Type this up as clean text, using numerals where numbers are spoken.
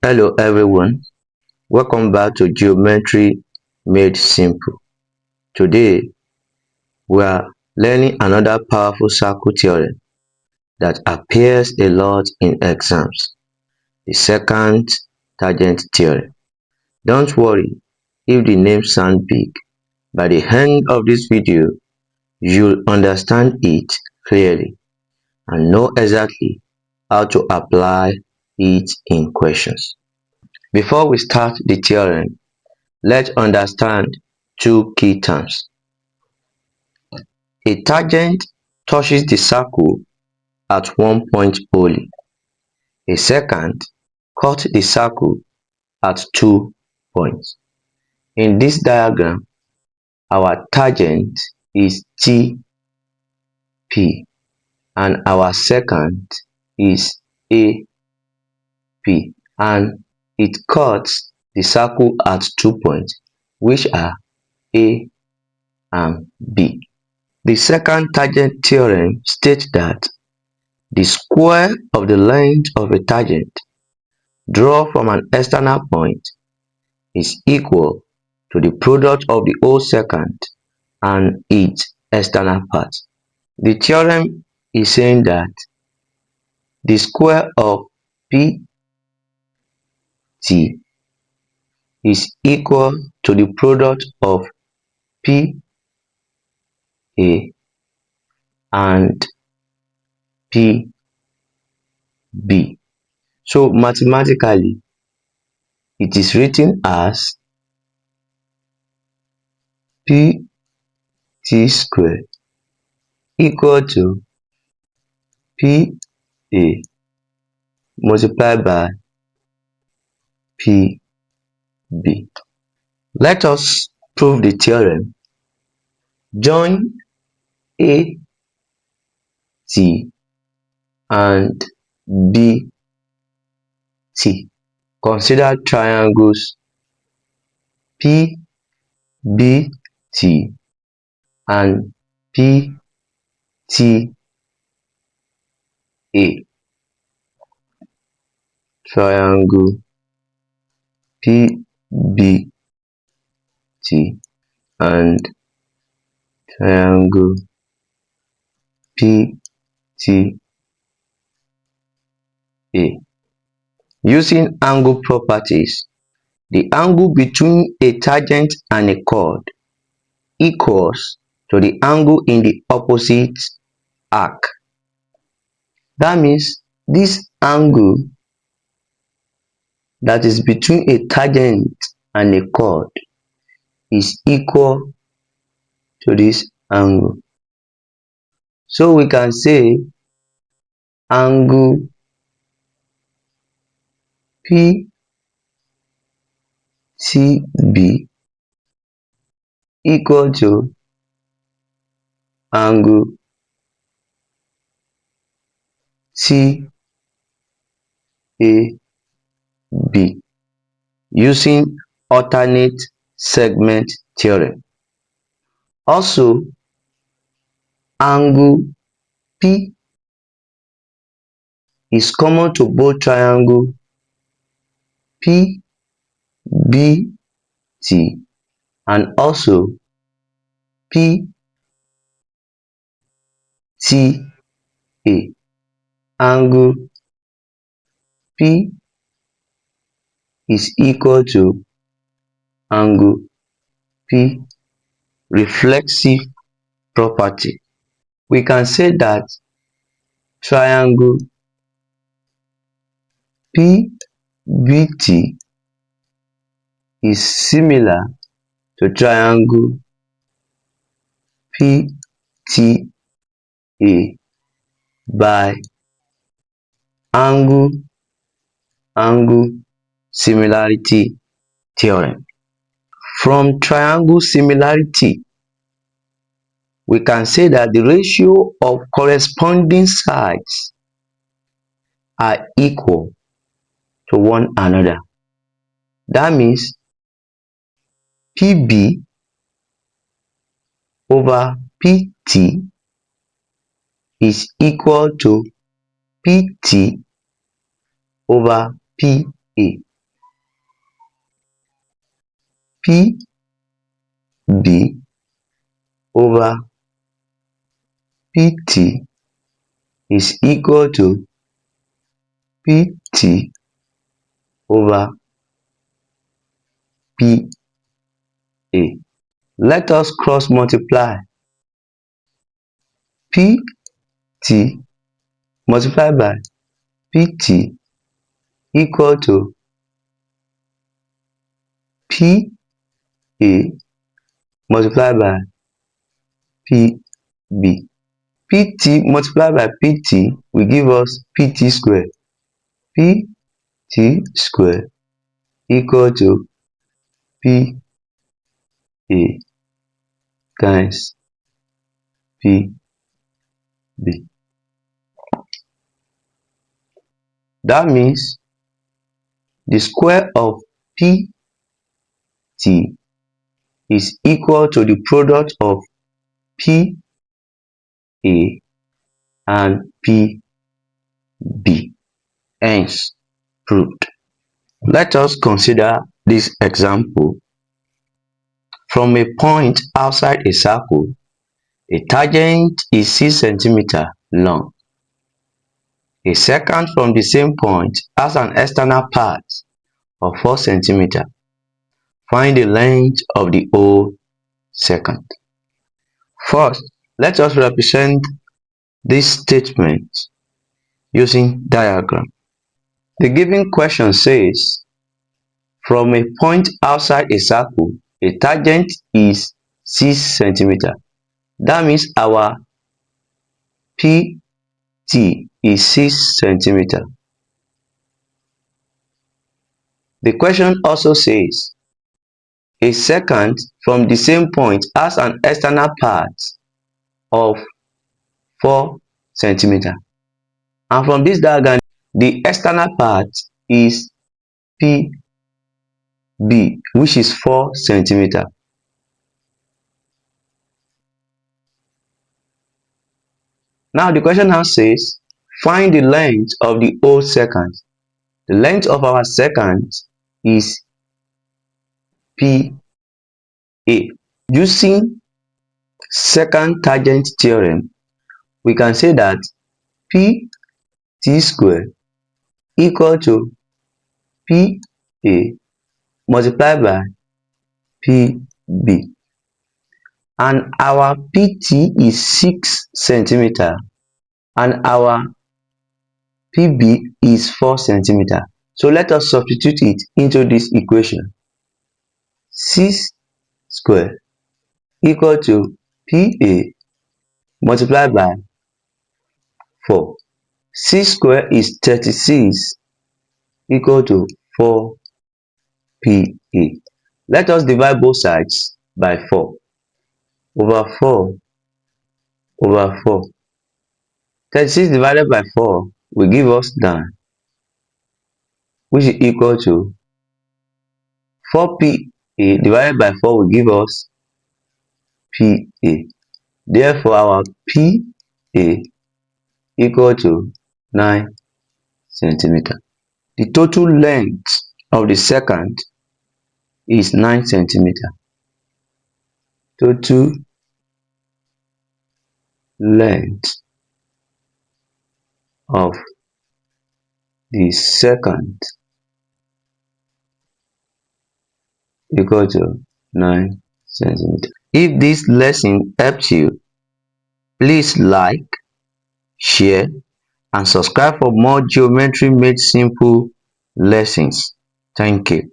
Hello everyone, welcome back to Geometry Made Simple. Today we are learning another powerful circle theorem that appears a lot in exams, the secant tangent theorem. Don't worry if the name sounds big. By the end of this video, you'll understand it clearly and know exactly how to apply it in questions. Before we start the theorem, let's understand two key terms. A tangent touches the circle at one point only. A secant cuts the circle at 2 points. In this diagram, our tangent is TP and our secant is AP, and it cuts the circle at 2 points, which are A and B. The secant tangent theorem states that the square of the length of a tangent drawn from an external point is equal to the product of the whole secant and its external part. The theorem is saying that the square of PT is equal to the product of PA and PB. So mathematically, it is written as PT squared equal to PA multiplied by PB. Let us prove the theorem. Join AT and BT. Consider triangles PBT and PTA. Triangle PBT and triangle PTA. Using angle properties, the angle between a tangent and a chord equals to the angle in the opposite arc. That means this angle that is between a tangent and a chord is equal to this angle. So we can say angle PCB equal to angle CAB using alternate segment theorem. Also, angle P is common to both triangle PBT and also PTA. Angle P is equal to angle P. Reflexive property. We can say that triangle PBT is similar to triangle PTA by angle similarity theorem. From triangle similarity, we can say that the ratio of corresponding sides are equal to one another. That means PB over PT is equal to PT over PA. PB over PT is equal to PT over PA. Let us cross multiply PT multiplied by PT equal to PA multiplied by PB. PT multiplied by PT will give us PT square. PT square equal to PA times PB. That means the square of PT is equal to the product of PA and PB. Hence proved. Let us consider this example. From a point outside a circle, a tangent is 6 cm long. A secant from the same point has an external path of 4 cm. Find the length of the whole secant. First, let us represent this statement using diagram. The given question says, from a point outside a circle, a tangent is 6 cm. That means our PT is 6 cm. The question also says, a secant from the same point has an external path of 4 cm. And from this diagram, the external path is PB, which is 4 cm. Now the question now says, find the length of the whole secant. The length of our secant is PA. Using secant tangent theorem, we can say that PT square equal to PA multiplied by PB. And our PT is 6 cm and our PB is 4 cm. So let us substitute it into this equation. 6 square equal to PA multiplied by 4. 6 square is 36 equal to 4 PA. Let us divide both sides by 4. Over 4 over 4. 36 divided by 4 will give us 9, which is equal to 4PA divided by 4 will give us PA. Therefore, our PA equal to 9 cm. The total length of the secant is 9 cm. Total length of the secant equal to 9 cm. If this lesson helped you, please like, share, and subscribe for more geometry made simple lessons. Thank you.